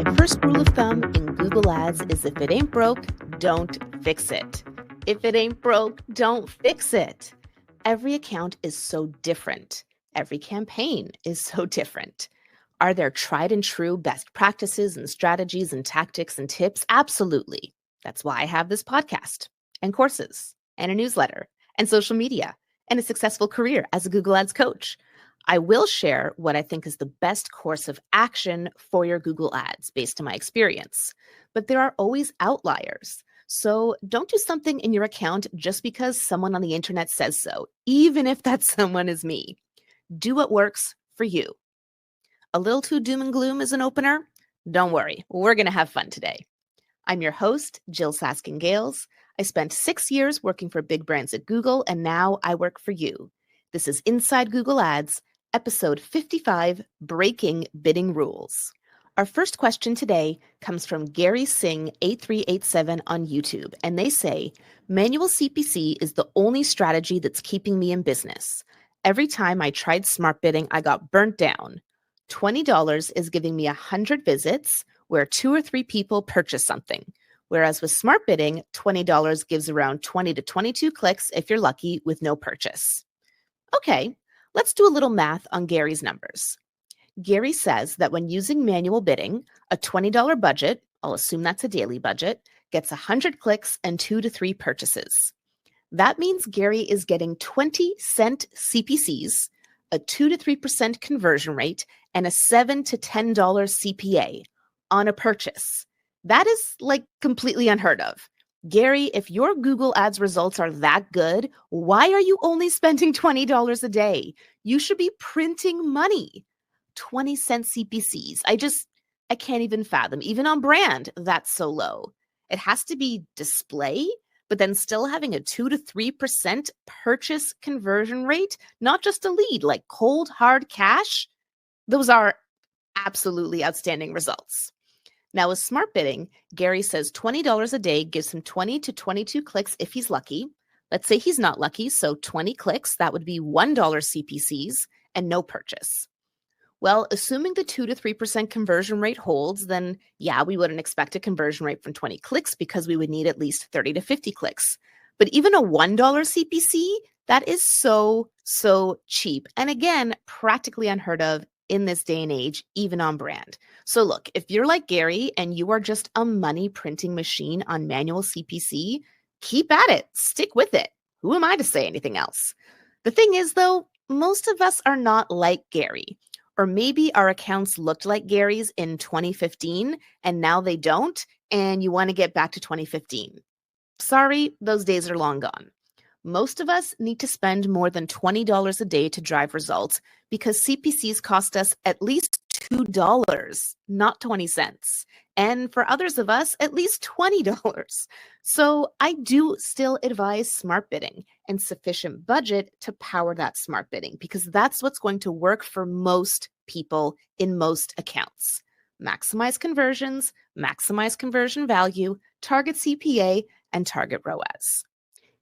My first rule of thumb in Google Ads is if it ain't broke, don't fix it. If it ain't broke, don't fix it. Every account is so different. Every campaign is so different. Are there tried and true best practices and strategies and tactics and tips? Absolutely. That's why I have this podcast and courses and a newsletter and social media and a successful career as a Google Ads coach. I will share what I think is the best course of action for your Google Ads based on my experience. But there are always outliers. So don't do something in your account just because someone on the internet says so, even if that someone is me. Do what works for you. A little too doom and gloom as an opener? Don't worry, we're going to have fun today. I'm your host, Jyll Saskin Gales. I spent 6 years working for big brands at Google, and now I work for you. This is Inside Google Ads, episode 55, Breaking Bidding Rules. Our first question today comes from Gary Singh 8387 on YouTube, and they say, Manual CPC is the only strategy that's keeping me in business. Every time I tried smart bidding, I got burnt down. $20 is giving me 100 visits where 2 or 3 people purchase something. Whereas with smart bidding, $20 gives around 20 to 22 clicks if you're lucky with no purchase. Okay, let's do a little math on Gary's numbers. Gary says that when using manual bidding, a $20 budget, I'll assume that's a daily budget, gets 100 clicks and 2 to 3 purchases. That means Gary is getting 20-cent CPCs, a 2 to 3% conversion rate, and a $7 to $10 CPA on a purchase. That is like completely unheard of. Gary, if your Google Ads results are that good, why are you only spending $20 a day? You should be printing money. 20-cent CPCs. I can't even fathom. Even on brand, that's so low. It has to be display, but then still having a 2 to 3% purchase conversion rate, not just a lead, like cold, hard cash. Those are absolutely outstanding results. Now, with smart bidding, Gary says $20 a day gives him 20 to 22 clicks if he's lucky. Let's say he's not lucky, so 20 clicks, that would be $1 CPCs and no purchase. Well, assuming the 2 to 3% conversion rate holds, then yeah, we wouldn't expect a conversion rate from 20 clicks because we would need at least 30 to 50 clicks. But even a $1 CPC, that is so cheap. And again, practically unheard of in this day and age, even on brand. So look, if you're like Gary and you are just a money printing machine on manual CPC, keep at it, stick with it. Who am I to say anything else? The thing is though, most of us are not like Gary. Or maybe our accounts looked like Gary's in 2015 and now they don't, and you want to get back to 2015. Sorry, those days are long gone. Most of us need to spend more than $20 a day to drive results because CPCs cost us at least $2, not 20 cents. And for others of us, at least $20. So I do still advise smart bidding and sufficient budget to power that smart bidding because that's what's going to work for most people in most accounts. Maximize conversions, maximize conversion value, target CPA, and target ROAS.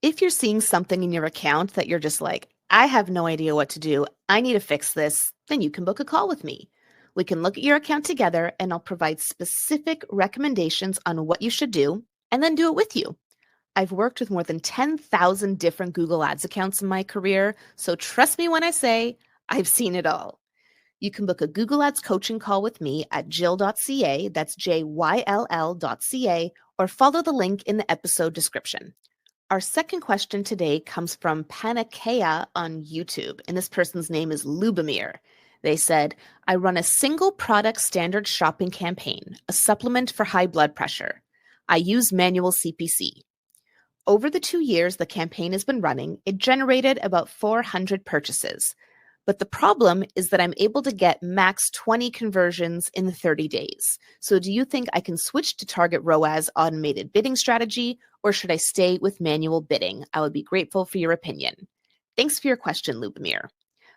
If you're seeing something in your account that you're just like, I have no idea what to do, I need to fix this, then you can book a call with me. We can look at your account together and I'll provide specific recommendations on what you should do and then do it with you. I've worked with more than 10,000 different Google Ads accounts in my career, so trust me when I say I've seen it all. You can book a Google Ads coaching call with me at jyll.ca, that's JYLL.ca, or follow the link in the episode description. Our second question today comes from Panakea on YouTube, and this person's name is Lubomir. They said, I run a single product standard shopping campaign, a supplement for high blood pressure. I use manual CPC. Over the 2 years the campaign has been running, it generated about 400 purchases. But the problem is that I'm able to get max 20 conversions in 30 days. So do you think I can switch to target ROAS automated bidding strategy, or should I stay with manual bidding? I would be grateful for your opinion. Thanks for your question, Lubomir.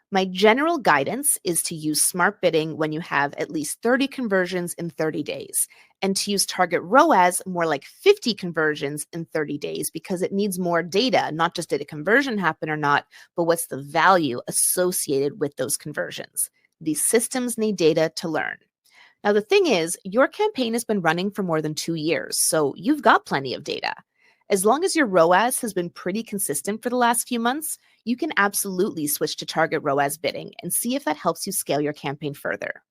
My general guidance is to use smart bidding when you have at least 30 conversions in 30 days, and to use target ROAS more like 50 conversions in 30 days because it needs more data, not just did a conversion happen or not, but what's the value associated with those conversions. These systems need data to learn. Now, the thing is, your campaign has been running for more than 2 years, so you've got plenty of data. As long as your ROAS has been pretty consistent for the last few months, you can absolutely switch to target ROAS bidding and see if that helps you scale your campaign further.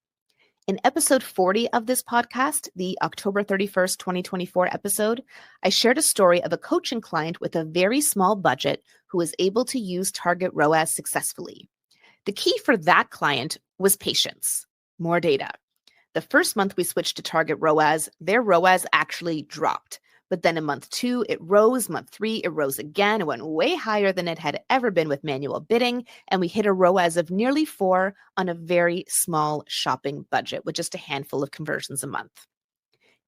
In episode 40 of this podcast, the October 31st, 2024 episode, I shared a story of a coaching client with a very small budget who was able to use target ROAS successfully. The key for that client was patience, more data. The first month we switched to target ROAS, their ROAS actually dropped. But then in month 2, it rose. Month 3, it rose again. It went way higher than it had ever been with manual bidding. And we hit a ROAS of nearly 4 on a very small shopping budget with just a handful of conversions a month.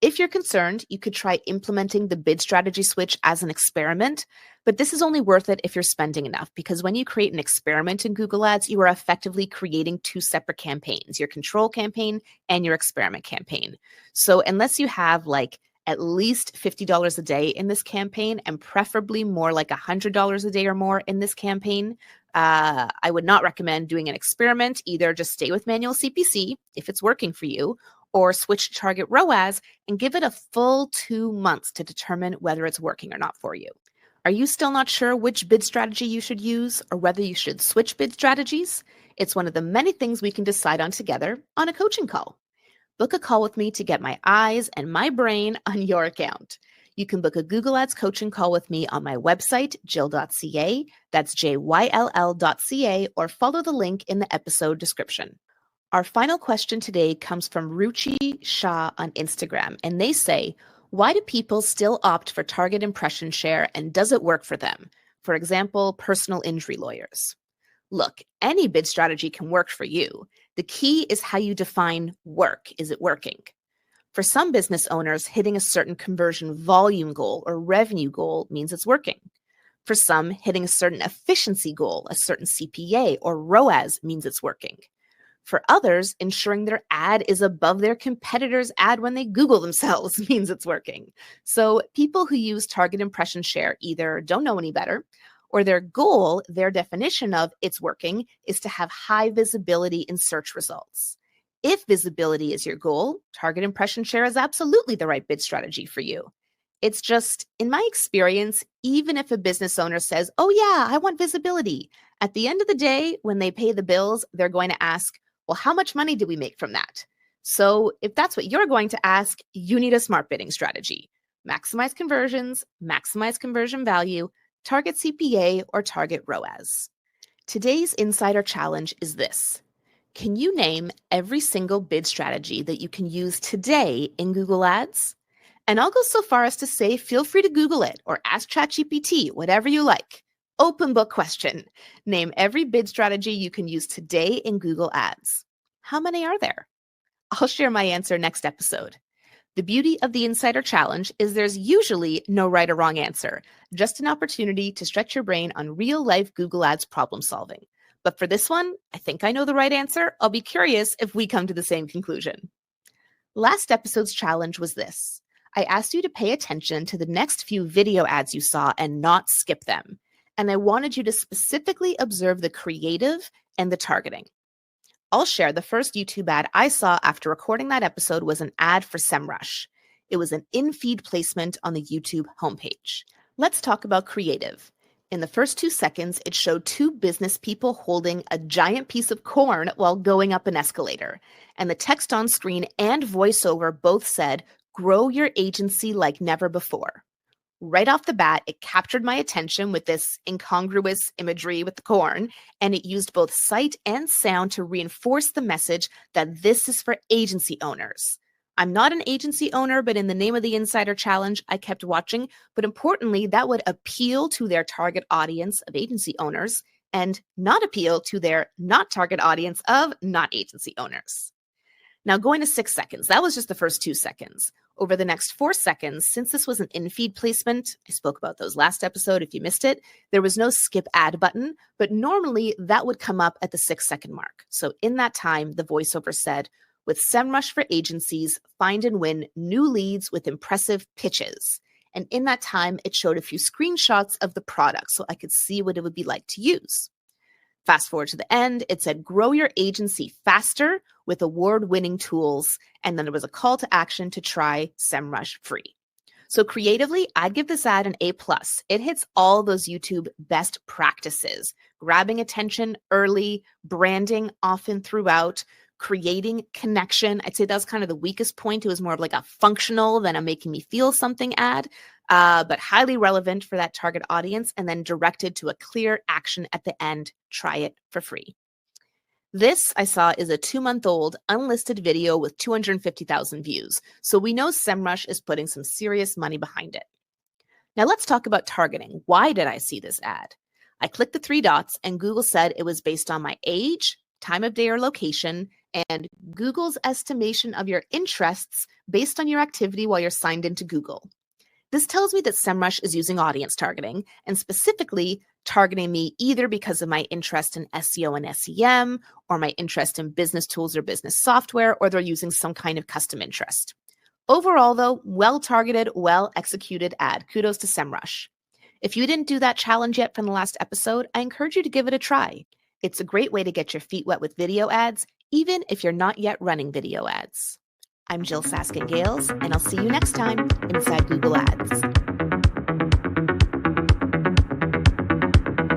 If you're concerned, you could try implementing the bid strategy switch as an experiment, but this is only worth it if you're spending enough, because when you create an experiment in Google Ads, you are effectively creating 2 separate campaigns, your control campaign and your experiment campaign. So unless you have at least $50 a day in this campaign, and preferably more like $100 a day or more in this campaign, I would not recommend doing an experiment. Either just stay with Manual CPC if it's working for you, or switch to target ROAS and give it a full 2 months to determine whether it's working or not for you. Are you still not sure which bid strategy you should use or whether you should switch bid strategies? It's one of the many things we can decide on together on a coaching call. Book a call with me to get my eyes and my brain on your account. You can book a Google Ads coaching call with me on my website, jyll.ca, that's JYLL.ca, or follow the link in the episode description. Our final question today comes from Ruchi Shah on Instagram, and they say, why do people still opt for target impression share, and does it work for them? For example, personal injury lawyers. Look, any bid strategy can work for you. The key is how you define work. Is it working? For some business owners, hitting a certain conversion volume goal or revenue goal means it's working. For some, hitting a certain efficiency goal, a certain CPA or ROAS means it's working. For others, ensuring their ad is above their competitor's ad when they Google themselves means it's working. So people who use target impression share either don't know any better, or their goal, their definition of it's working, is to have high visibility in search results. If visibility is your goal, target impression share is absolutely the right bid strategy for you. It's just, in my experience, even if a business owner says, oh yeah, I want visibility, at the end of the day, when they pay the bills, they're going to ask, well, how much money do we make from that? So if that's what you're going to ask, you need a smart bidding strategy. Maximize conversions, maximize conversion value, target CPA, or target ROAS. Today's Insider Challenge is this. Can you name every single bid strategy that you can use today in Google Ads? And I'll go so far as to say, feel free to Google it or ask ChatGPT, whatever you like. Open book question. Name every bid strategy you can use today in Google Ads. How many are there? I'll share my answer next episode. The beauty of the Insider Challenge is there's usually no right or wrong answer, just an opportunity to stretch your brain on real-life Google Ads problem solving. But for this one, I think I know the right answer. I'll be curious if we come to the same conclusion. Last episode's challenge was this. I asked you to pay attention to the next few video ads you saw and not skip them. And I wanted you to specifically observe the creative and the targeting. I'll share the first YouTube ad I saw after recording that episode was an ad for SEMrush. It was an in-feed placement on the YouTube homepage. Let's talk about creative. In the first 2 seconds, it showed 2 business people holding a giant piece of corn while going up an escalator. And the text on screen and voiceover both said, "Grow your agency like never before." Right off the bat, it captured my attention with this incongruous imagery with the corn, and it used both sight and sound to reinforce the message that this is for agency owners. I'm not an agency owner, but in the name of the Insider Challenge, I kept watching. But importantly, that would appeal to their target audience of agency owners and not appeal to their not target audience of not agency owners. Now going to 6 seconds, that was just the first 2 seconds. Over the next 4 seconds, since this was an in-feed placement, I spoke about those last episode if you missed it, there was no skip ad button, but normally that would come up at the 6-second mark. So in that time, the voiceover said, with SEMrush for agencies, find and win new leads with impressive pitches. And in that time, it showed a few screenshots of the product so I could see what it would be like to use. Fast forward to the end, it said, grow your agency faster with award-winning tools. And then there was a call to action to try SEMrush free. So creatively, I'd give this ad an A+. It hits all those YouTube best practices, grabbing attention early, branding often throughout, creating connection. I'd say that was kind of the weakest point. It was more of like a functional than a making me feel something ad, but highly relevant for that target audience, and then directed to a clear action at the end. Try it for free. This I saw is a 2-month-old unlisted video with 250,000 views. So we know SEMrush is putting some serious money behind it. Now let's talk about targeting. Why did I see this ad? I clicked the 3 dots and Google said it was based on my age, time of day or location, and Google's estimation of your interests based on your activity while you're signed into Google. This tells me that SEMrush is using audience targeting, and specifically targeting me either because of my interest in SEO and SEM, or my interest in business tools or business software, or they're using some kind of custom interest. Overall, though, well-targeted, well-executed ad. Kudos to SEMrush. If you didn't do that challenge yet from the last episode, I encourage you to give it a try. It's a great way to get your feet wet with video ads, even if you're not yet running video ads. I'm Jyll Saskin Gales, and I'll see you next time inside Google Ads.